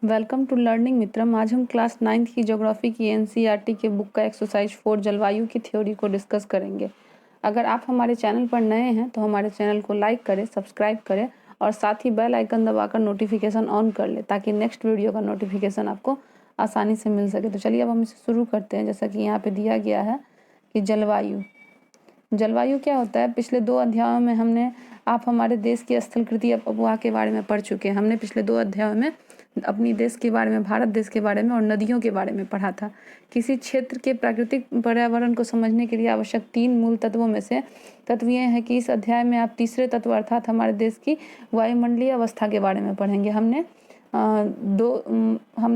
Welcome to learning मित्रम। आज हम class 9th की ज्योग्राफी की एनसीईआरटी के बुक का एक्सरसाइज 4 जलवायु की थ्योरी को डिस्कस करेंगे। अगर आप हमारे चैनल पर नए हैं तो हमारे चैनल को लाइक करें, सब्सक्राइब करें और साथ ही बेल आइकन दबाकर नोटिफिकेशन ऑन कर लें ताकि नेक्स्ट वीडियो का नोटिफिकेशन आपको आसानी से मिल सके। तो चलिए अब हम इसे शुरू करते हैं। जैसा कि यहाँ पे दिया गया है कि जलवायु क्या होता है। पिछले 2 अध्यायों में आप हमारे देश की स्थलकृति अपवाह के बारे में पढ़ चुके हैं। हमने पिछले 2 अध्यायों में अपनी देश के बारे में, भारत देश के बारे में और नदियों के बारे में पढ़ा था। किसी क्षेत्र के प्राकृतिक पर्यावरण को समझने के लिए आवश्यक 3 मूल तत्वों में से तत्व ये हैं कि इस अध्याय में आप तीसरे तत्व अर्थात हमारे देश की वायुमंडलीय अवस्था के बारे में पढ़ेंगे। हमने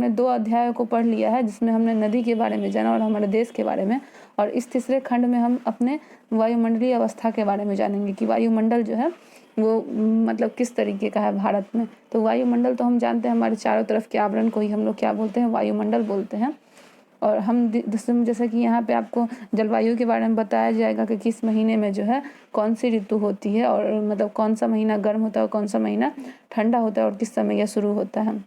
2 अध्यायों को पढ़ लिया है जिसमें हमने नदी के बारे में जाना और हमारे देश के बारे में, और इस तीसरे खंड में हम अपने वायुमंडलीय अवस्था के बारे में जानेंगे कि वायुमंडल जो है वो मतलब किस तरीके का है भारत में। तो वायुमंडल तो हम जानते हैं, हमारे चारों तरफ के आवरण को ही हम लोग क्या बोलते हैं, वायुमंडल बोलते हैं। और हम जैसे कि यहाँ पे आपको जलवायु के बारे में बताया जाएगा कि किस महीने में जो है कौन सी ऋतु होती है और मतलब कौन सा महीना गर्म होता है और कौन सा महीना ठंडा होता है और किस समय यह शुरू होता है।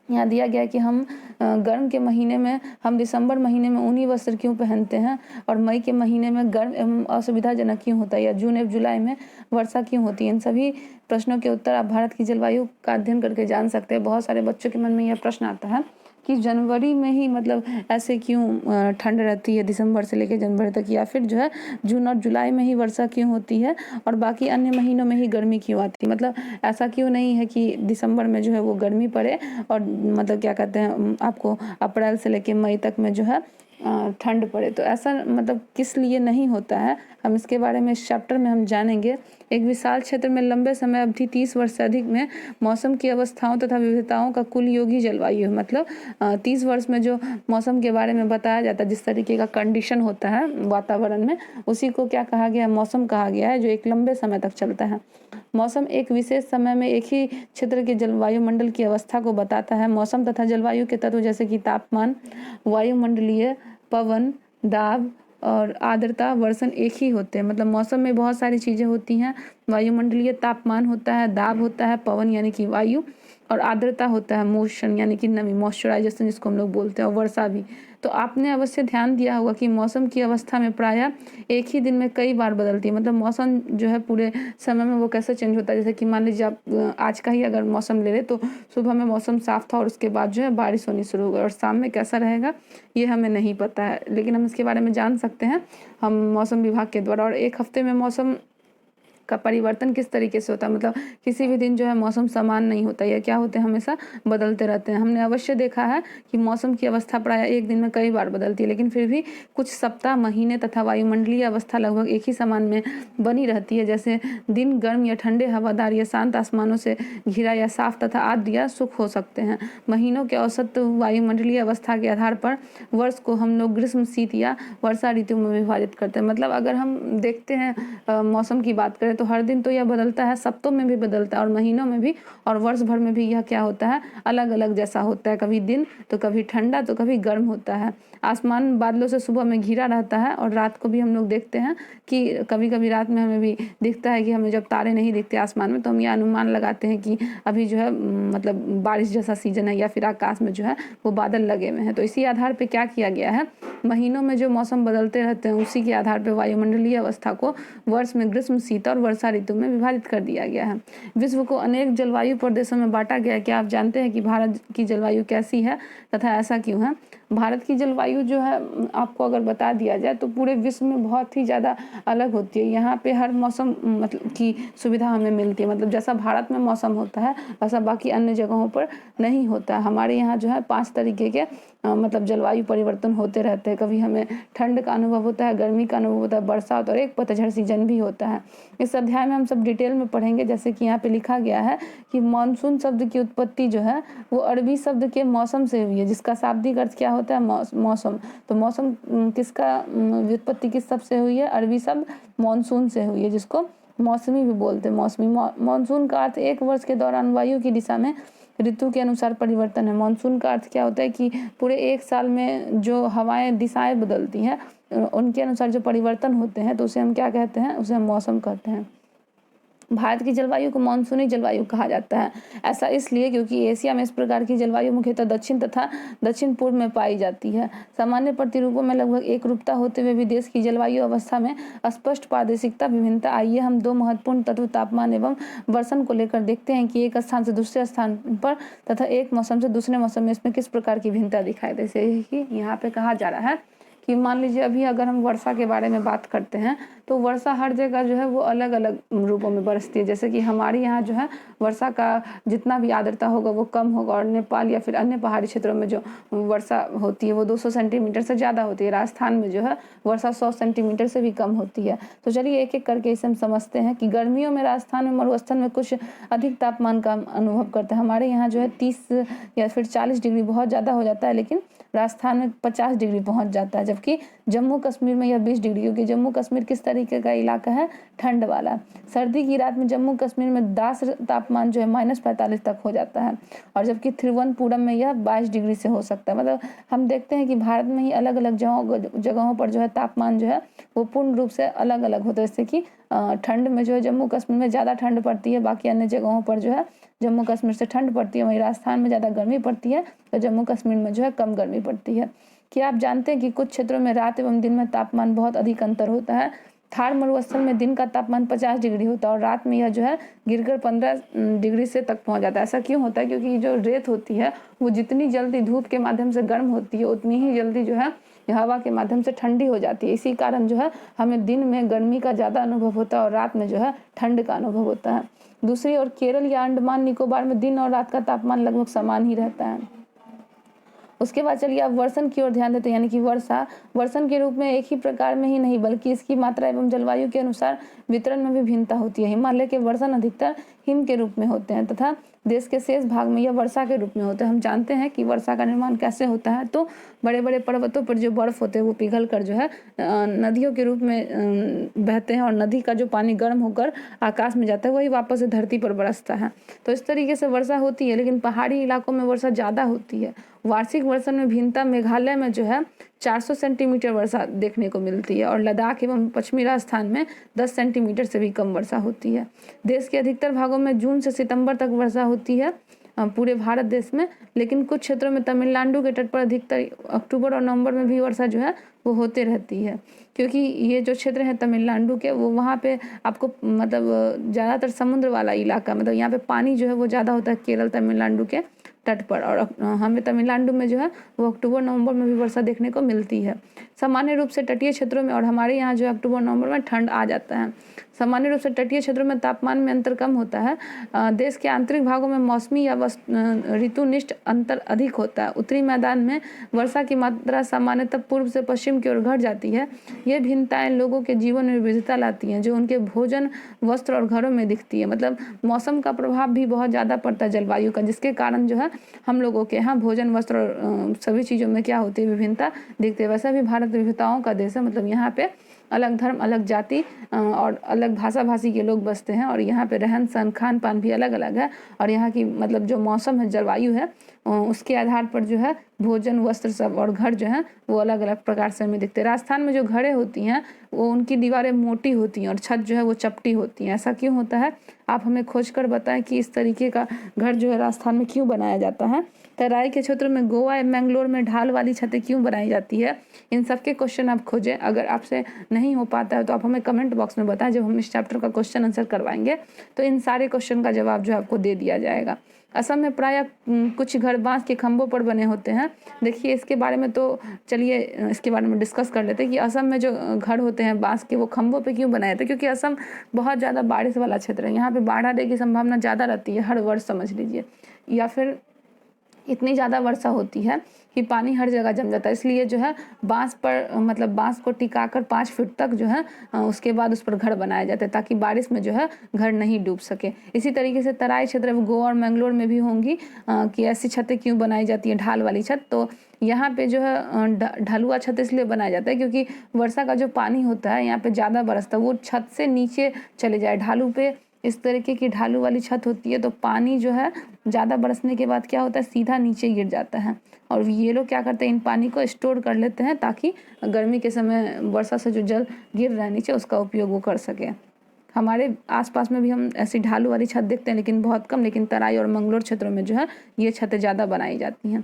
यहाँ दिया गया है कि हम गर्म के महीने में हम दिसंबर महीने में ऊनी वस्त्र क्यों पहनते हैं और मई के महीने में गर्म एवं असुविधाजनक क्यों होता है, या जून एवं जुलाई में वर्षा क्यों होती है। इन सभी प्रश्नों के उत्तर आप भारत की जलवायु का अध्ययन करके जान सकते हैं। बहुत सारे बच्चों के मन में यह प्रश्न आता है कि जनवरी में ही मतलब ऐसे क्यों ठंड रहती है दिसंबर से लेकर जनवरी तक, या फिर जो है जून और जुलाई में ही वर्षा क्यों होती है और बाकी अन्य महीनों में ही गर्मी क्यों आती है। मतलब ऐसा क्यों नहीं है कि दिसंबर में जो है वो गर्मी पड़े और मतलब क्या कहते हैं आपको अप्रैल से लेकर मई तक में जो है ठंड पड़े। तो ऐसा मतलब किस लिए नहीं होता है, हम इसके बारे में इस चैप्टर में हम जानेंगे। एक विशाल क्षेत्र में लंबे समय अवधि 30 वर्ष से अधिक में मौसम की अवस्थाओं तथा विविधताओं का कुल योग ही जलवायु है। मतलब 30 वर्ष में जो मौसम के बारे में बताया जाता है, जिस तरीके का कंडीशन होता है वातावरण में, उसी को क्या कहा गया है, मौसम कहा गया है, जो एक लंबे समय तक चलता है। मौसम एक विशेष समय में एक ही क्षेत्र के जलवायु मंडल की अवस्था को बताता है। मौसम तथा जलवायु के तत्व जैसे कि तापमान, वायुमंडलीय, पवन, दाब और आर्द्रता, वर्षण एक ही होते हैं। मतलब मौसम में बहुत सारी चीज़ें होती हैं। वायुमंडलीय तापमान होता है, दाब होता है, पवन यानी कि वायु, और आर्द्रता होता है, मोशन यानी कि नमी, मॉइस्चराइजेशन जिसको हम लोग बोलते हैं, और वर्षा भी। तो आपने अवश्य ध्यान दिया होगा कि मौसम की अवस्था में प्रायः एक ही दिन में कई बार बदलती है। मतलब मौसम जो है पूरे समय में वो कैसे चेंज होता है, जैसे कि मान लीजिए आप आज का ही अगर मौसम ले लें तो सुबह में मौसम साफ था और उसके बाद जो है बारिश होनी शुरू हो गई, और शाम में कैसा रहेगा ये हमें नहीं पता है, लेकिन हम इसके बारे में जान सकते हैं हम मौसम विभाग के द्वारा। और एक हफ्ते में मौसम का परिवर्तन किस तरीके से होता है, मतलब किसी भी दिन जो है मौसम समान नहीं होता, या क्या होते हैं, हमेशा बदलते रहते हैं। हमने अवश्य देखा है कि मौसम की अवस्था प्रायः एक दिन में कई बार बदलती है, लेकिन फिर भी कुछ सप्ताह, महीने तथा वायुमंडलीय अवस्था लगभग एक ही समान में बनी रहती है। जैसे दिन गर्म या ठंडे, हवादार या शांत, आसमानों से घिरा या साफ तथा आर्द्र या शुष्क हो सकते हैं। महीनों के औसत वायुमंडलीय अवस्था के आधार पर वर्ष को हम लोग ग्रीष्म, शीत या वर्षा ऋतु में विभाजित करते हैं। मतलब अगर हम देखते हैं मौसम की बात करें तो हर दिन तो यह बदलता है, सप्ताह में भी बदलता है और महीनों में भी, और वर्ष भर में भी यह क्या होता है, अलग अलग जैसा होता है। कभी दिन तो कभी ठंडा तो कभी गर्म होता है। आसमान बादलों से सुबह में घिरा रहता है और रात को भी हम लोग देखते हैं कि कभी कभी रात में हमें भी दिखता है कि हमें जब तारे नहीं दिखते आसमान में तो हम यह अनुमान लगाते हैं कि अभी जो है मतलब बारिश जैसा सीजन है, या फिर आकाश में जो है वो बादल लगे हुए हैं। तो इसी आधार पर क्या किया गया है, महीनों में जो मौसम बदलते रहते हैं उसी के आधार पर वायुमंडलीय अवस्था को वर्ष में ग्रीष्म, शीत और वर्षा ऋतु में विभाजित कर दिया गया है। विश्व को अनेक जलवायु प्रदेशों में बांटा गया है। क्या आप जानते हैं कि भारत की जलवायु कैसी है तथा ऐसा क्यों है? भारत की जलवायु जो है आपको अगर बता दिया जाए तो पूरे विश्व में बहुत ही ज़्यादा अलग होती है। यहाँ पे हर मौसम मतलब की सुविधा हमें मिलती है। मतलब जैसा भारत में मौसम होता है वैसा बाकी अन्य जगहों पर नहीं होता है। हमारे यहाँ जो है 5 तरीके के मतलब जलवायु परिवर्तन होते रहते हैं। कभी हमें ठंड का अनुभव होता है, गर्मी का अनुभव होता है, बरसात और एक पतझड़ सीजन भी होता है। इस अध्याय में हम सब डिटेल में पढ़ेंगे। जैसे कि यहाँ पे लिखा गया है कि मानसून शब्द की उत्पत्ति जो है वो अरबी शब्द के मौसम से हुई है, जिसका शाब्दिक अर्थ क्या होता है, मौसम। तो मौसम किसका व्युत्पत्ति किस शब्द से हुई है, अरबी शब्द मानसून से हुई है, जिसको मौसमी भी बोलते हैं। मौसमी मानसून का अर्थ एक वर्ष के दौरान वायु की दिशा में ऋतु के अनुसार परिवर्तन है। मानसून का अर्थ क्या होता है कि पूरे एक साल में जो हवाएं दिशाएं बदलती हैं उनके अनुसार जो परिवर्तन होते हैं तो उसे हम क्या कहते हैं, उसे हम मौसम कहते हैं। भारत की जलवायु को मानसूनी जलवायु कहा जाता है। ऐसा इसलिए क्योंकि एशिया में इस प्रकार की जलवायु मुख्यतः दक्षिण तथा दक्षिण पूर्व में पाई जाती है। सामान्य प्रतिरूपों में लगभग एक रूपता होते हुए भी देश की जलवायु अवस्था में स्पष्ट पारदर्शिकता विभिन्नता। आइए हम दो महत्वपूर्ण तत्व तापमान एवं वर्षण को लेकर देखते हैं कि एक स्थान से दूसरे स्थान पर तथा एक मौसम से दूसरे मौसम में इसमें किस प्रकार की भिन्नता दिखाई दे। जैसे कि यहाँ पे कहा जा रहा है कि मान लीजिए अभी अगर हम वर्षा के बारे में बात करते हैं तो वर्षा हर जगह जो है वो अलग अलग रूपों में बरसती है। जैसे कि हमारे यहाँ जो है वर्षा का जितना भी आर्द्रता होगा वो कम होगा, और नेपाल या फिर अन्य पहाड़ी क्षेत्रों में जो वर्षा होती है वो 200 सेंटीमीटर से ज़्यादा होती है। राजस्थान में जो है वर्षा 100 सेंटीमीटर से भी कम होती है। तो चलिए एक एक करके इसे हम समझते हैं कि गर्मियों में राजस्थान में मरुस्थल में कुछ अधिक तापमान का अनुभव करते हैं। हमारे यहाँ जो है 30 या फिर 40 डिग्री बहुत ज़्यादा हो जाता है, लेकिन राजस्थान में 50 डिग्री पहुँच जाता है, जबकि जम्मू कश्मीर में यह 20 डिग्री, क्योंकि जम्मू कश्मीर किस तरीके का इलाका है, ठंड वाला। सर्दी की रात में जम्मू कश्मीर में दास तापमान जो है -45 तक हो जाता है, और जबकि तिरुवनंतपुरम में यह 22 डिग्री से हो सकता है। मतलब हम देखते हैं कि भारत में ही अलग अलग जगहों पर जो है तापमान जो है वो पूर्ण रूप से अलग अलग होता है। जैसे कि ठंड में जो है जम्मू कश्मीर में ज़्यादा ठंड पड़ती है, बाकी अन्य जगहों पर जो है जम्मू कश्मीर से ठंड पड़ती है। वहीं राजस्थान में ज़्यादा गर्मी पड़ती है तो जम्मू कश्मीर में जो है कम गर्मी पड़ती है। क्या आप जानते हैं कि कुछ क्षेत्रों में रात एवं दिन में तापमान बहुत अधिक अंतर होता है। थार मरुस्थल में दिन का तापमान 50 डिग्री होता है और रात में यह जो है गिरकर 15 डिग्री से तक पहुंच जाता है। ऐसा क्यों होता है? क्योंकि जो रेत होती है वो जितनी जल्दी धूप के माध्यम से गर्म होती है उतनी ही जल्दी जो है हवा के माध्यम से ठंडी हो जाती है। इसी कारण जो है हमें दिन में गर्मी का ज़्यादा अनुभव होता है और रात में जो है ठंड का अनुभव होता है। दूसरी ओर केरल या अंडमान निकोबार में दिन और रात का तापमान लगभग समान ही रहता है। उसके बाद चलिए आप वर्षण की ओर ध्यान देते हैं, यानी कि वर्षा वर्षण के रूप में एक ही प्रकार में ही नहीं बल्कि इसकी मात्रा एवं जलवायु के अनुसार वितरण में भी भिन्नता होती है। हिमालय के वर्षण अधिकतर हिम के रूप में होते हैं तथा देश के शेष भाग में यह वर्षा के रूप में होते हैं। हम जानते हैं कि वर्षा का निर्माण कैसे होता है, तो बड़े बड़े पर्वतों पर जो बर्फ होते हैं वो पिघल कर जो है नदियों के रूप में बहते हैं, और नदी का जो पानी गर्म होकर आकाश में जाता है वही वापस से धरती पर बरसता है। तो इस तरीके से वर्षा होती है, लेकिन पहाड़ी इलाकों में वर्षा ज़्यादा होती है। वार्षिक वर्षण में भिन्नता मेघालय में जो है 400 सेंटीमीटर वर्षा देखने को मिलती है, और लद्दाख एवं पश्चिमी राजस्थान में 10 सेंटीमीटर से भी कम वर्षा होती है। देश के अधिकतर भागों में जून से सितंबर तक वर्षा होती है पूरे भारत देश में, लेकिन कुछ क्षेत्रों में तमिलनाडु के तट पर अधिकतर अक्टूबर और नवंबर में भी वर्षा जो है वो होते रहती है। क्योंकि ये जो क्षेत्र है तमिलनाडु के, वो वहाँ पे आपको मतलब ज़्यादातर समुद्र वाला इलाका, मतलब यहाँ पे पानी जो है वो ज़्यादा होता है केरल तमिलनाडु के तट पर, और हमें तमिलनाडु में जो है वो अक्टूबर नवंबर में भी वर्षा देखने को मिलती है। सामान्य रूप से तटीय क्षेत्रों में, और हमारे यहाँ जो है अक्टूबर नवंबर में ठंड आ जाता है। सामान्य रूप से तटीय क्षेत्रों में तापमान में अंतर कम होता है। देश के आंतरिक भागों में मौसमी या ऋतुनिष्ठ अंतर अधिक होता है। उत्तरी मैदान में वर्षा की मात्रा सामान्यतः पूर्व से पश्चिम की ओर घट जाती है। ये भिन्नताएं लोगों के जीवन में विविधता लाती हैं, जो उनके भोजन, वस्त्र और घरों में दिखती है। मतलब मौसम का प्रभाव भी बहुत ज़्यादा पड़ता है जलवायु का, जिसके कारण जो है हम लोगों के यहाँ भोजन, वस्त्र और सभी चीज़ों में क्या होती है, विभिन्नता दिखती है। वैसे भी भारत विविधताओं का देश है। मतलब यहाँ पे अलग धर्म, अलग जाति और अलग भाषा भाषी के लोग बसते हैं, और यहाँ पे रहन सहन, खान पान भी अलग अलग है। और यहाँ की मतलब जो मौसम है, जलवायु है, उसके आधार पर जो है भोजन, वस्त्र सब और घर जो है वो अलग अलग प्रकार से हमें दिखते हैं। राजस्थान में जो घरें होती हैं वो उनकी दीवारें मोटी होती हैं और छत जो है वो चपटी होती हैं। ऐसा क्यों होता है? आप हमें खोज कर बताएं कि इस तरीके का घर जो है राजस्थान में क्यों बनाया जाता है। तराई के क्षेत्र में, गोवा या मैंगलोर में ढाल वाली छतें क्यों बनाई जाती है? इन सब के क्वेश्चन आप खोजें। अगर आपसे नहीं हो पाता है तो आप हमें कमेंट बॉक्स में बताएं। जब हम इस चैप्टर का क्वेश्चन आंसर करवाएंगे तो इन सारे क्वेश्चन का जवाब जो है आपको दे दिया जाएगा। असम में प्रायः कुछ घर बांस के खंभों पर बने होते हैं। देखिए इसके बारे में तो चलिए इसके बारे में डिस्कस कर लेते हैं कि असम में जो घर होते हैं बांस के, वो खंभों पे क्यों बनाए थे। क्योंकि असम बहुत ज़्यादा बारिश वाला क्षेत्र है। यहाँ पे बाढ़ आने की संभावना ज़्यादा रहती है हर वर्ष, समझ लीजिए, या फिर इतनी ज़्यादा वर्षा होती है कि पानी हर जगह जम जाता है। इसलिए जो है बांस पर, मतलब बांस को टिकाकर 5 फीट तक जो है उसके बाद उस पर घर बनाए जाते हैं, ताकि बारिश में जो है घर नहीं डूब सके। इसी तरीके से तराई क्षेत्र में, गोवा और मैंगलोर में भी होंगी कि ऐसी छतें क्यों बनाई जाती हैं, ढाल वाली छत। तो यहाँ पे जो है ढलुआ छत इसलिए बनाया जाता है क्योंकि वर्षा का जो पानी होता है यहाँ पे ज़्यादा बरसता है, वो छत से नीचे चले जाए। ढालू पे इस तरीके की ढालू वाली छत होती है, तो पानी जो है ज़्यादा बरसने के बाद क्या होता है, सीधा नीचे गिर जाता है। और ये लोग क्या करते हैं, इन पानी को स्टोर कर लेते हैं ताकि गर्मी के समय वर्षा से जो जल गिर रहा है नीचे उसका उपयोग वो कर सके। हमारे आसपास में भी हम ऐसी ढालू वाली छत देखते हैं, लेकिन बहुत कम, लेकिन तराई और मंगलोर क्षेत्रों में जो है ये छतें ज़्यादा बनाई जाती हैं।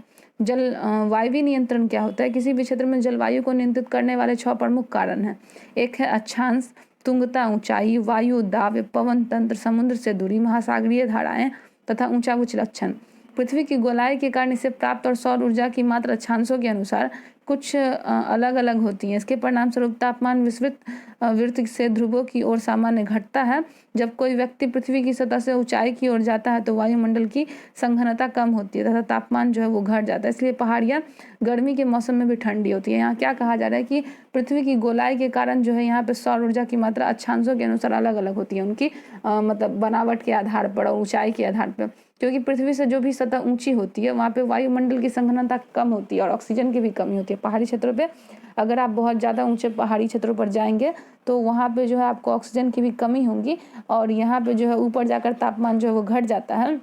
वायवीय नियंत्रण क्या होता है? किसी भी क्षेत्र में जलवायु को नियंत्रित करने वाले 6 प्रमुख कारण हैं। एक है अक्षांश, तुंगता, ऊंचाई, वायु दाब, पवन तंत्र, समुद्र से दूरी, महासागरीय धाराएं तथा ऊंचा उच्च लक्षण। पृथ्वी की गोलाई के कारण इसे प्राप्त और सौर ऊर्जा की मात्रा अक्षांशों के अनुसार कुछ अलग अलग होती हैं। इसके परिणाम स्वरूप तापमान विस्तृत वृत्त से ध्रुवों की ओर सामान्य घटता है। जब कोई व्यक्ति पृथ्वी की सतह से ऊंचाई की ओर जाता है तो वायुमंडल की संघनता कम होती है तथा तापमान जो है वो घट जाता है। इसलिए पहाड़ियाँ गर्मी के मौसम में भी ठंडी होती है। यहाँ क्या कहा जा रहा है कि पृथ्वी की गोलाई के कारण जो है यहाँ पे सौर ऊर्जा की मात्रा अक्षांशों के अनुसार अलग अलग होती है, उनकी मतलब बनावट के आधार पर और ऊंचाई के आधार पर। क्योंकि पृथ्वी से जो भी सतह ऊंची होती है वहाँ पे वायुमंडल की संघनता कम होती है और ऑक्सीजन की भी कमी होती है। पहाड़ी क्षेत्रों पे अगर आप बहुत ज़्यादा ऊंचे पहाड़ी क्षेत्रों पर जाएंगे तो वहाँ पे जो है आपको ऑक्सीजन की भी कमी होगी और यहाँ पे जो है ऊपर जाकर तापमान जो है वो घट जाता है।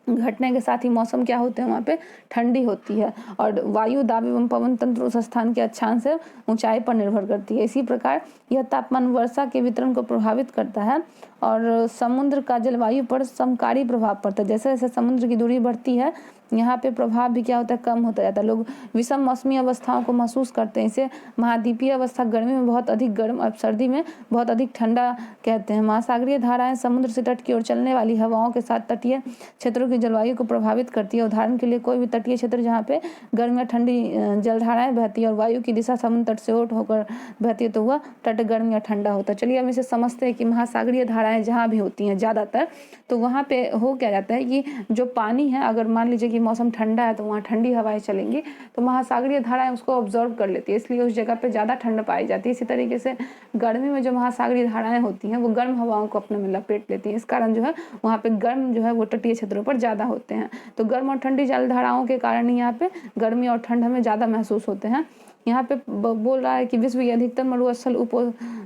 घटने के साथ ही मौसम क्या होते हैं वहाँ पे ठंडी होती है और वायु दाब एवं पवन तंत्र उस स्थान के अक्षांश से ऊंचाई पर निर्भर करती है। इसी प्रकार यह तापमान वर्षा के वितरण को प्रभावित करता है और समुद्र का जलवायु पर समकारी प्रभाव पड़ता है। जैसे जैसे समुद्र की दूरी बढ़ती है यहाँ पे प्रभाव भी क्या होता है, कम होता जाता है। लोग विषम मौसमी अवस्थाओं को महसूस करते हैं। इसे महाद्वीपीय अवस्था गर्मी में बहुत अधिक गर्म और सर्दी में बहुत अधिक ठंडा कहते हैं। महासागरीय धाराएं समुद्र से तट की ओर चलने वाली हवाओं के साथ तटीय क्षेत्रों की जलवायु को प्रभावित करती है। उदाहरण के लिए कोई भी तटीय क्षेत्र जहाँ पे गर्म या ठंडी जलधाराएं बहती है और वायु की दिशा समुद्र तट से ओट होकर बहती है तो वह तट गर्म या ठंडा होता है। चलिए हम इसे समझते हैं कि महासागरीय धाराएं जहाँ भी होती हैं ज़्यादातर, तो वहाँ पे हो क्या जाता है कि जो पानी है, अगर मान लीजिए कि मौसम ठंडा है तो वहाँ ठंडी हवाएं चलेंगी तो महासागरीय धाराएं उसको ऑब्जर्व कर लेती है, इसलिए उस जगह पे ज़्यादा ठंड पाई जाती है। इसी तरीके से गर्मी में जो महासागरीय धाराएं होती हैं वो गर्म हवाओं को अपने में लपेट लेती हैं। इस कारण जो है वहाँ पे गर्म जो है वो तटीय क्षेत्रों पर ज़्यादा होते हैं। तो गर्म और ठंडी जलधाराओं के कारण ही यहाँ पे गर्मी और ठंड हमें ज़्यादा महसूस होते हैं। यहाँ पे बोल रहा है कि विश्व के अधिकतर मरुस्थल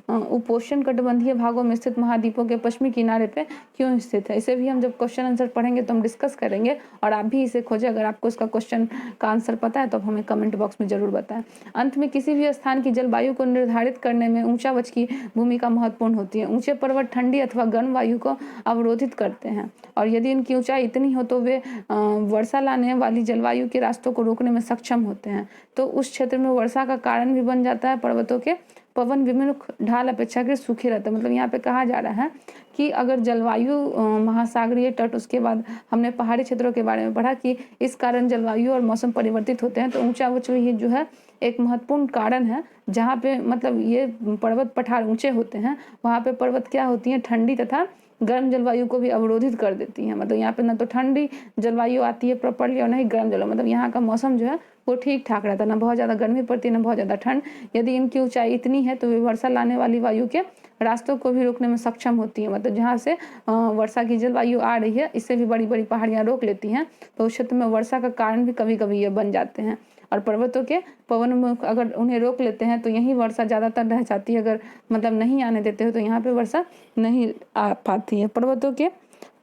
उपोष्ण कटिबंधीय भागों में स्थित महाद्वीपों के पश्चिमी किनारे पे क्यों स्थित है। इसे भी हम जब क्वेश्चन आंसर पढ़ेंगे तो हम डिस्कस करेंगे और आप भी इसे खोजें। अगर आपको इसका क्वेश्चन का आंसर पता है तो आप हमें कमेंट बॉक्स में जरूर बताएं। अंत में किसी भी स्थान की जलवायु को निर्धारित करने में ऊंचा वच की भूमिका महत्वपूर्ण होती है। ऊंचे पर्वत ठंडी अथवा गर्म वायु को अवरोधित करते हैं और यदि इनकी ऊंचाई इतनी हो तो वे वर्षा लाने वाली जलवायु के रास्तों को रोकने में सक्षम होते हैं, तो उस क्षेत्र में वर्षा का कारण भी बन जाता है। पर्वतों के पवन विमुख ढाल अपेक्षाकृत सूखे रहते हैं। मतलब यहाँ पे कहा जा रहा है कि अगर जलवायु महासागरीय तट, उसके बाद हमने पहाड़ी क्षेत्रों के बारे में पढ़ा कि इस कारण जलवायु और मौसम परिवर्तित होते हैं, तो ऊंचा उच्च ये जो है एक महत्वपूर्ण कारण है। जहाँ पे मतलब ये पर्वत पठार ऊंचे होते हैं वहाँ पे पर्वत क्या होती हैं, ठंडी तथा गर्म जलवायु को भी अवरोधित कर देती हैं। मतलब यहाँ पे ना तो ठंडी जलवायु आती है प्रॉपर्ली और ना ही गर्म जलवायु, मतलब यहाँ का मौसम जो है वो ठीक ठाक रहता है, ना बहुत ज़्यादा गर्मी पड़ती है ना बहुत ज़्यादा ठंड। यदि इनकी ऊंचाई इतनी है तो वे वर्षा लाने वाली वायु के रास्तों को भी रोकने में सक्षम होती है। मतलब जहाँ से वर्षा की जलवायु आ रही है इससे भी बड़ी बड़ी पहाड़ियाँ रोक लेती हैं, तो उस क्षेत्र में वर्षा का कारण भी कभी कभी ये बन जाते हैं। और पर्वतों के पवन में अगर उन्हें रोक लेते हैं तो यहीं वर्षा ज़्यादातर रह जाती है। अगर मतलब नहीं आने देते हो तो यहाँ पे वर्षा नहीं आ पाती है। पर्वतों के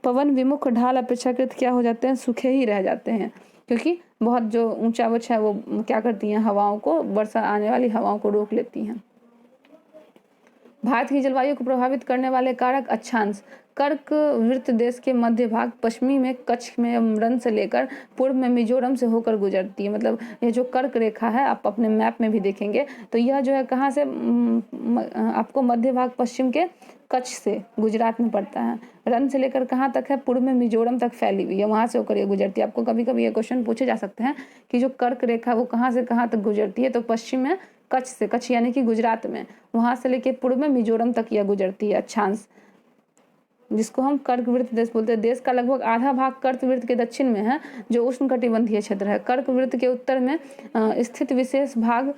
पवन विमुख ढाल अपेक्षाकृत क्या हो जाते हैं, सूखे ही रह जाते हैं, क्योंकि बहुत जो ऊंचा वच है वो क्या करती हैं, हवाओं को, वर्षा आने वाली हवाओं को रोक लेती हैं। भारत की जलवायु को प्रभावित करने वाले कारक अक्षांश। कर्क वृत्त देश के मध्य भाग, पश्चिमी में कच्छ में रन से लेकर पूर्व में मिजोरम से होकर गुजरती है। मतलब ये जो कर्क रेखा है आप अपने मैप में भी देखेंगे तो यह जो है कहाँ से आपको मध्य भाग पश्चिम के कच्छ से गुजरात में पड़ता है। रन से लेकर कहाँ तक है, पूर्व में मिजोरम तक फैली हुई है, वहाँ से होकर ये गुजरती है। आपको कभी कभी ये क्वेश्चन पूछे जा सकते हैं कि जो कर्क रेखा वो कहाँ से कहाँ तक गुजरती है, तो पश्चिम में कच्छ से, कच्छ यानी कि गुजरात में, वहाँ से लेके पूर्व में मिजोरम तक यह गुजरती है अक्षांश, जिसको हम कर्क वृत्त देश बोलते हैं। देश का लगभग आधा भाग कर्क वृत्त के दक्षिण में है जो उष्णकटिबंधीय क्षेत्र है। कर्क वृत्त के उत्तर में स्थित विशेष भाग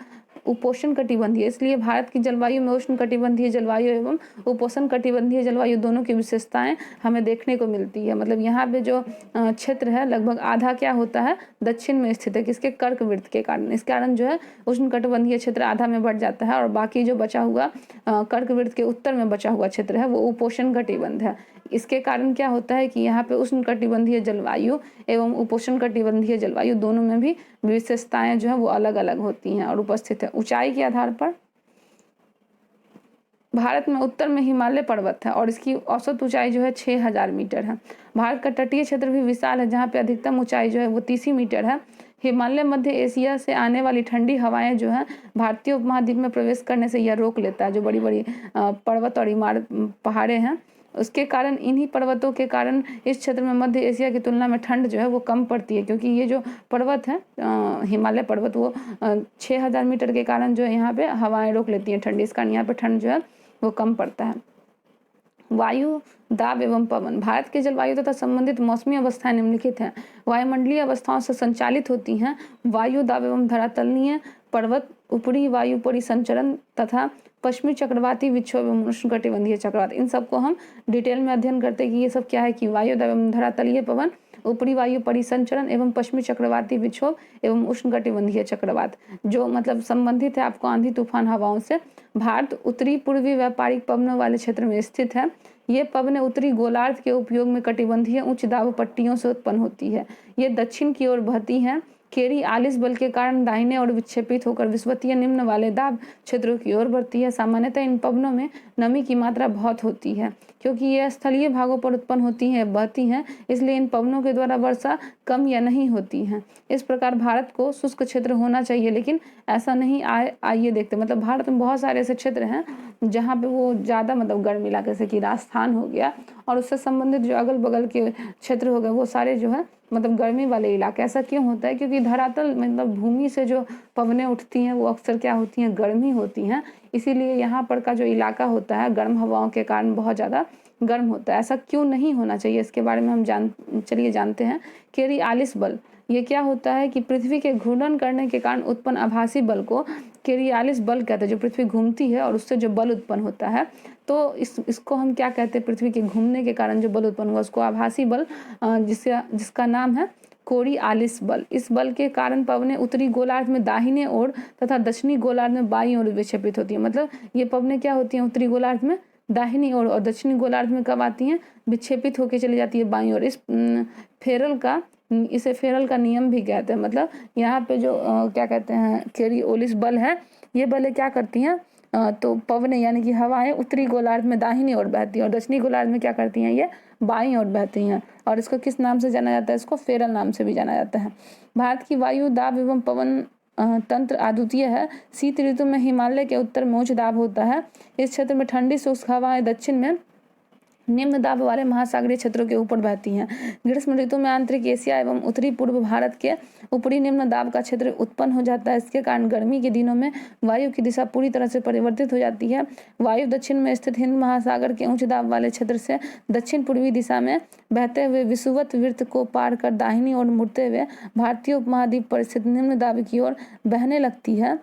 उपोष्ण कटिबंधीय, इसलिए भारत की जलवायु में उष्ण कटिबंधीय जलवायु एवं उपोष्ण कटिबंधीय जलवायु दोनों की विशेषताएं हमें देखने को मिलती है। मतलब यहाँ पे जो क्षेत्र है लगभग आधा क्या होता है, दक्षिण में स्थित है, किसके, कर्क वृत्त के कारण। इस कारण जो है उष्ण कटिबंधीय क्षेत्र आधा में बढ़ जाता है और बाकी जो बचा हुआ कर्क वृत्त के उत्तर में बचा हुआ क्षेत्र है वो उपोष्ण कटिबंध है। इसके कारण क्या होता है कि यहाँ पे उष्ण कटिबंधीय जलवायु एवं उपोष्ण कटिबंधीय जलवायु दोनों में भी विशेषताएं जो है वो अलग अलग होती हैं और उपस्थित है। ऊंचाई के आधार पर भारत में उत्तर में हिमालय पर्वत है और इसकी औसत ऊंचाई जो है 6000 मीटर है। भारत का तटीय क्षेत्र भी विशाल है, जहाँ पे अधिकतम ऊंचाई जो है वो 30 मीटर है। हिमालय मध्य एशिया से आने वाली ठंडी हवाएं जो है भारतीय उपमहाद्वीप में प्रवेश करने से यह रोक लेता है। जो बड़ी बड़ी पर्वत और इमारत पहाड़े हैं, उसके कारण, इन्हीं पर्वतों के कारण इस क्षेत्र में मध्य एशिया की तुलना में ठंड जो है वो कम पड़ती है, क्योंकि ये जो पर्वत है हिमालय पर्वत, वो 6000 मीटर के कारण जो है यहाँ पे हवाएं रोक लेती हैं ठंडी, इस कारण यहाँ पे ठंड जो है वो कम पड़ता है। वायु, दाब एवं पवन। भारत के जलवायु तथा संबंधित मौसमी अवस्थाएं निम्नलिखित हैं। वायुमंडलीय अवस्थाओं से संचालित होती हैं। वायु दाब एवं धरातलीय पर्वत, ऊपरी वायु परिसंचरण तथा पश्चिमी चक्रवाती विक्षोभ एवं उष्णकटिबंधीय चक्रवात। इन सबको हम डिटेल में अध्ययन करते हैं कि ये सब क्या है, कि वायु दाब एवं धरातलीय पवन, ऊपरी वायु परिसंचरण एवं पश्चिमी चक्रवाती विक्षोभ एवं उष्णकटिबंधीय चक्रवात, जो मतलब संबंधित है आपको आंधी तूफान हवाओं से। भारत उत्तरी पूर्वी व्यापारिक पवनों वाले क्षेत्र में स्थित है। ये पवनें उत्तरी गोलार्ध के उपयोग में कटिबंधीय उच्च दाब पट्टियों से उत्पन्न होती है। ये दक्षिण की ओर बहती हैं। केरी आलिस बल के कारण दाहिने और विक्षेपित होकर विषुवतीय निम्न वाले दाब क्षेत्रों की ओर बढ़ती है। सामान्यतः इन पवनों में नमी की मात्रा बहुत होती है, क्योंकि ये स्थलीय भागों पर उत्पन्न होती हैं, बहती हैं, इसलिए इन पवनों के द्वारा वर्षा कम या नहीं होती है। इस प्रकार भारत को शुष्क क्षेत्र होना चाहिए, लेकिन ऐसा नहीं। आइए देखते, मतलब भारत में बहुत सारे ऐसे क्षेत्र हैं जहाँ पे वो ज़्यादा मतलब गर्म इलाके, जैसे कि राजस्थान हो गया और उससे संबंधित जो अगल बगल के क्षेत्र हो गए, वो सारे जो है मतलब गर्मी वाले इलाके। ऐसा क्यों होता है? क्योंकि धरातल मतलब भूमि से जो पवनें उठती हैं वो अक्सर क्या होती हैं, गर्मी होती हैं, इसीलिए यहाँ पर का जो इलाका होता है गर्म हवाओं के कारण बहुत ज़्यादा गर्म होता है। ऐसा क्यों नहीं होना चाहिए, इसके बारे में हम चलिए जानते हैं। केरी आलिस बल, ये क्या होता है कि पृथ्वी के घूर्णन करने के कारण उत्पन्न आभासी बल को केरियालिस बल कहते हैं। जो पृथ्वी घूमती है और उससे जो बल उत्पन्न होता है, तो इसको हम क्या कहते हैं, पृथ्वी के घूमने के कारण जो बल उत्पन्न हुआ उसको आभासी बल, जिसका नाम है कोरियालिस बल। इस बल के कारण पवनें उत्तरी गोलार्ध में दाहिने ओर तथा दक्षिणी गोलार्ध में बाईं ओर विक्षेपित होती है। मतलब ये पवनें क्या होती हैं, उत्तरी गोलार्ध में दाहिनी ओर और दक्षिणी गोलार्ध में कब आती हैं, विक्षेपित होकर चली जाती है बाईं ओर। इसे फेरल का नियम भी कहते हैं। मतलब यहाँ पे जो क्या कहते हैं, कोरियोलिस बल है, ये बलें क्या करती हैं, तो पवनें यानी कि हवाएं उत्तरी गोलार्ध में दाहिनी ओर बहती हैं और दक्षिणी गोलार्ध में क्या करती हैं, ये बाईं ओर बहती हैं। और इसको किस नाम से जाना जाता है, इसको फेरल नाम से भी जाना जाता है। भारत की वायु दाब एवं पवन तंत्र अद्वितीय है। शीत ऋतु में हिमालय के उत्तर में उच्च दाब होता है। इस क्षेत्र में ठंडी शुष्क हवाएं दक्षिण में निम्न दाब वाले महासागरीय क्षेत्रों के ऊपर बहती हैं। ग्रीष्म ऋतु में आंतरिक एशिया एवं उत्तरी पूर्व भारत के ऊपरी निम्न दाब का क्षेत्र उत्पन्न हो जाता है। इसके कारण गर्मी के दिनों में वायु की दिशा पूरी तरह से परिवर्तित हो जाती है। वायु दक्षिण में स्थित हिंद महासागर के उच्च दाब वाले क्षेत्र से दक्षिण पूर्वी दिशा में बहते हुए विषुवत वृत्त को पार कर दाहिनी ओर मुड़ते हुए भारतीय उपमहाद्वीप पर स्थित निम्न दाब की ओर बहने लगती है।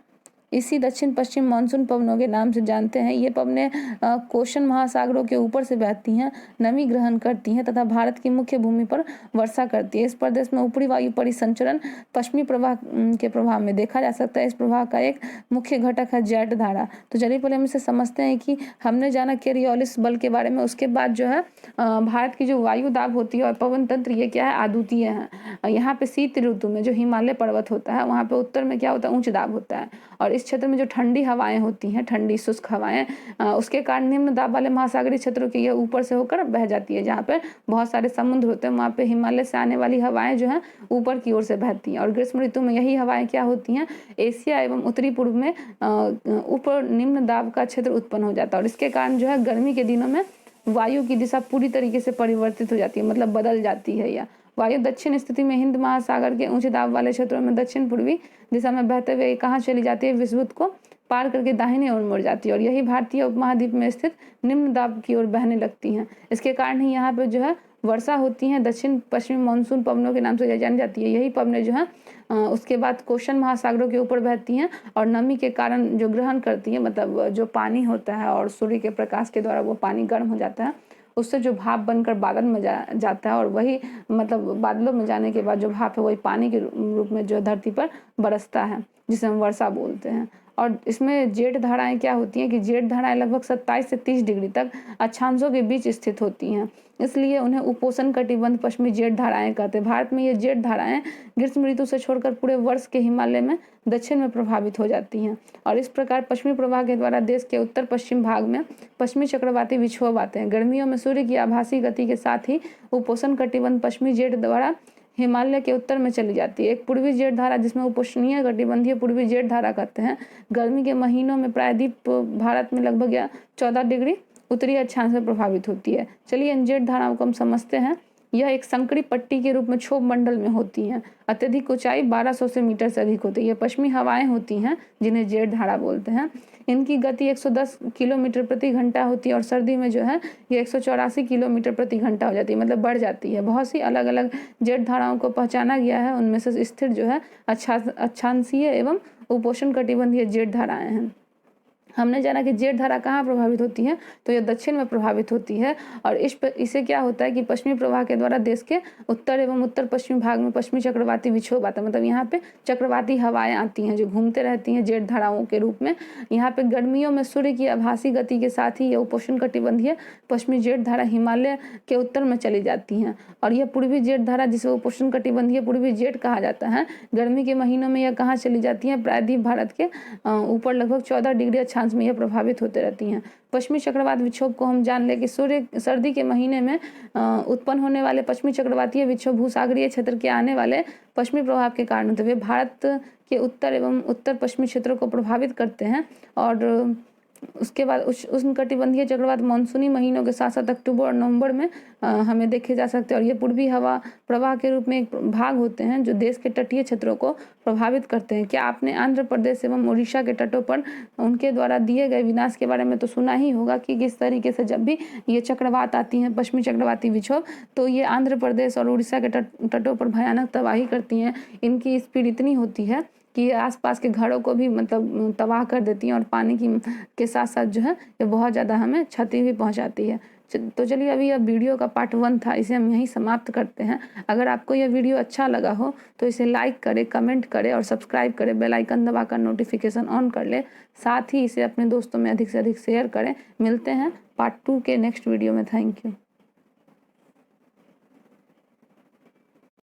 इसी दक्षिण पश्चिम मानसून पवनों के नाम से जानते हैं। ये पवनें कोशन महासागरों के ऊपर से बहती हैं, नमी ग्रहण करती हैं तथा भारत की मुख्य भूमि पर वर्षा करती है। इस प्रदेश में ऊपरी वायु परिसंचरण पश्चिमी प्रवाह के प्रभाव में देखा जा सकता है। इस प्रवाह का एक मुख्य घटक है जेट धारा। तो चलिए पहले हम इसे समझते हैं कि हमने जाना कोरियोलिस बल के बारे में, उसके बाद जो है भारत की जो वायु दाब होती है और पवन तंत्र, ये क्या है, अद्वितीय है। यहाँ पे शीत ऋतु में जो हिमालय पर्वत होता है, वहाँ पे उत्तर में क्या होता है, उच्च दाब होता है और इस क्षेत्र में जो ठंडी हवाएं होती हैं, ठंडी शुष्क हवाएं, उसके कारण निम्न दाब वाले महासागरीय क्षेत्रों की ये ऊपर से होकर बह जाती है। जहाँ पे बहुत सारे समुद्र होते हैं, वहाँ पे हिमालय से आने वाली हवाएं जो हैं ऊपर की ओर से बहती हैं और ग्रीष्म ऋतु में यही हवाएं क्या होती हैं, एशिया एवं उत्तरी पूर्व में ऊपर निम्न दाब का क्षेत्र उत्पन्न हो जाता है और इसके कारण जो है गर्मी के दिनों में वायु की दिशा पूरी तरीके से परिवर्तित हो जाती है, मतलब बदल जाती है। या वायु दक्षिण स्थिति में हिंद महासागर के ऊंचे दाब वाले क्षेत्रों में दक्षिण पूर्वी दिशा में बहते हुए कहाँ चली जाती है, विषुवत को पार करके दाहिने ओर मुड़ जाती है और यही भारतीय उपमहाद्वीप में स्थित निम्न दाब की ओर बहने लगती हैं। इसके कारण ही यहाँ पे जो है वर्षा होती है, दक्षिण पश्चिमी मानसून पवनों के नाम से जानी जाती है। यही पवनें जो है उसके बाद कोशन महासागरों के ऊपर बहती हैं और नमी के कारण जो ग्रहण करती है, मतलब जो पानी होता है और सूर्य के प्रकाश के द्वारा वो पानी गर्म हो जाता है, उससे जो भाप बनकर बादल में जाता है और वही मतलब बादलों में जाने के बाद जो भाप है वही पानी के रूप में जो धरती पर बरसता है। जिसे हम वर्षा बोलते हैं। और इसमें जेठ धाराएँ क्या होती हैं कि जेठ धाराएँ लगभग 27 से 30 डिग्री तक अक्षांशों के बीच स्थित होती हैं, इसलिए उन्हें उपोष्ण कटिबंध पश्चिमी जेठ धाराएँ कहते हैं। भारत में ये जेठ धाराएँ ग्रीष्म ऋतु से छोड़कर पूरे वर्ष के हिमालय में दक्षिण में प्रभावित हो जाती हैं। और इस प्रकार पश्चिमी प्रवाह के द्वारा देश के उत्तर पश्चिम भाग में पश्चिमी चक्रवाती विक्षोभ आते हैं। गर्मियों में सूर्य की आभासी गति के साथ ही उपोष्ण कटिबंध पश्चिमी जेठ द्वारा हिमालय के उत्तर में चली जाती है। एक पूर्वी जेठ धारा जिसमें उपोष्णीय कटिबंधीय पूर्वी जेठ धारा कहते हैं, गर्मी के महीनों में प्रायद्वीप भारत में लगभग 14 डिग्री उत्तरी अक्षांश में प्रभावित होती है। चलिए इन जेठ धाराओं को हम समझते हैं। यह एक संकरी पट्टी के रूप में क्षोभ मंडल में होती हैं। अत्यधिक ऊंचाई 1200 से मीटर से अधिक होती है। ये पश्चिमी हवाएं होती हैं जिन्हें जेठ धारा बोलते हैं। इनकी गति 110 किलोमीटर प्रति घंटा होती है और सर्दी में जो है ये 184 किलोमीटर प्रति घंटा हो जाती है, मतलब बढ़ जाती है। बहुत सी अलग अलग जेठ धाराओं को पहचाना गया है, उनमें से स्थिर जो है अक्षांशीय एवं उपोष्ण कटिबंधीय जेठ धाराएं हैं। हमने जाना कि जेठ धारा कहाँ प्रभावित होती है, तो ये दक्षिण में प्रभावित होती है। और इसे क्या होता है कि पश्चिमी प्रवाह के द्वारा देश के उत्तर एवं उत्तर पश्चिमी भाग में पश्चिमी चक्रवाती विक्षोभ आता है, मतलब यहाँ पे चक्रवाती हवाएं आती हैं जो घूमते रहती हैं जेठ धाराओं के रूप में। यहाँ पे गर्मियों में सूर्य की आभासी गति के साथ ही यह उपोष्ण कटिबंधीय पश्चिमी जेठ धारा हिमालय के उत्तर में चली जाती हैं। और यह पूर्वी जेठ धारा जिसे उपोष्ण कटिबंधीय पूर्वी जेठ कहा जाता है, गर्मी के महीनों में यह कहाँ चली जाती है, प्रायद्वीप भारत के ऊपर लगभग 14 डिग्री अक्षांश में यह प्रभावित होते रहती हैं। पश्चिमी चक्रवात विक्षोभ को हम जान ले कि सर्दी के महीने में उत्पन्न होने वाले पश्चिमी चक्रवातीय विक्षोभ भूसागरीय क्षेत्र के आने वाले पश्चिमी प्रभाव के कारण होते हुए भारत के उत्तर एवं उत्तर पश्चिमी क्षेत्रों को प्रभावित करते हैं। और उसके बाद उष्णकटिबंधीय चक्रवात मानसूनी महीनों के साथ साथ अक्टूबर और नवंबर में हमें देखे जा सकते हैं। और ये पूर्वी हवा प्रवाह के रूप में एक भाग होते हैं जो देश के तटीय क्षेत्रों को प्रभावित करते हैं। क्या आपने आंध्र प्रदेश एवं उड़ीसा के तटों पर उनके द्वारा दिए गए विनाश के बारे में तो सुना ही होगा कि किस तरीके से जब भी ये चक्रवात आती हैं पश्चिमी चक्रवाती विक्षोभ, तो ये आंध्र प्रदेश और उड़ीसा के तटों पर भयानक तबाही करती हैं। इनकी स्पीड इतनी होती है कि आसपास के घरों को भी मतलब तबाह कर देती हैं और पानी के साथ साथ जो है ये बहुत ज़्यादा हमें क्षति भी पहुंचाती है। तो चलिए अभी यह वीडियो का पार्ट 1 था, इसे हम यहीं समाप्त करते हैं। अगर आपको यह वीडियो अच्छा लगा हो तो इसे लाइक करें, कमेंट करें और सब्सक्राइब करें, बेल आइकन दबाकर नोटिफिकेशन ऑन कर ले। साथ ही इसे अपने दोस्तों में अधिक से अधिक शेयर करें। मिलते हैं पार्ट 2 के नेक्स्ट वीडियो में। Thank you.